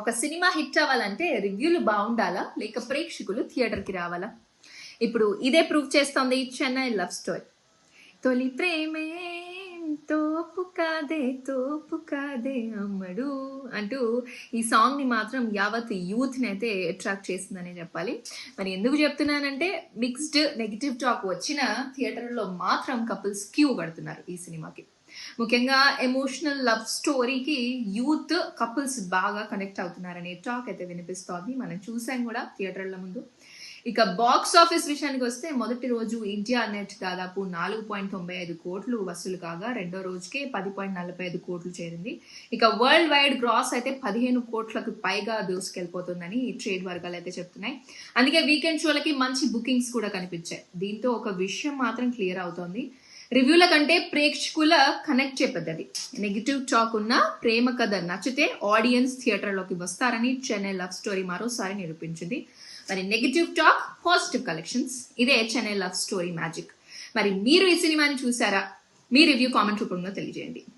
ఒక cinema hit అవ్వాలంటే రివ్యూలు బాగుండాలా లేక ప్రేక్షకులు థియేటర్కి రావాలా? ఇప్పుడు ఇదే ప్రూవ్ చేస్తోంది చెన్నై లవ్ స్టోరీ. తొలి ప్రేమే తోపు కాదే అమ్మడు అంటూ ఈ సాంగ్ని మాత్రం యావత్ యూత్ని అయితే అట్రాక్ట్ చేసిందనే చెప్పాలి. మరి ఎందుకు చెప్తున్నానంటే మిక్స్డ్ నెగిటివ్ టాక్ వచ్చిన థియేటర్లో మాత్రం కపుల్స్ క్యూ కడుతున్నారు ఈ సినిమాకి. ముఖ్యంగా ఎమోషనల్ లవ్ స్టోరీకి యూత్ కపుల్స్ బాగా కనెక్ట్ అవుతున్నారనే టాక్ అయితే వినిపిస్తోంది. మనం చూసాం కూడా థియేటర్ల ముందు. ఇక బాక్స్ ఆఫీస్ విషయానికి వస్తే మొదటి రోజు ఇండియా నెట్ దాదాపు 4.95 కోట్లు వసూలు కాగా రెండో రోజుకే 10.45 కోట్లు చేరింది. ఇక వరల్డ్ వైడ్ గ్రాస్ అయితే 15 కోట్లకు పైగా దూసుకెళ్ళిపోతుందని ట్రేడ్ వర్గాలు అయితే చెప్తున్నాయి. అందుకే వీకెండ్ షోలకి మంచి బుకింగ్స్ కూడా కనిపించాయి. దీంతో ఒక విషయం మాత్రం క్లియర్ అవుతోంది, రివ్యూల కంటే ప్రేక్షకుల కనెక్ట్ చెప్పేది. నెగిటివ్ టాక్ ఉన్న ప్రేమ కథ నచ్చితే ఆడియన్స్ థియేటర్లోకి వస్తారని చెన్నై లవ్ స్టోరీ మరోసారి నిరూపించింది. మరి నెగిటివ్ టాక్, పాజిటివ్ కలెక్షన్స్, ఇదే చెన్నై లవ్ స్టోరీ మ్యాజిక్. మరి మీరు ఈ సినిమాని చూసారా? మీ రివ్యూ కామెంట్ రూపంలో తెలియజేయండి.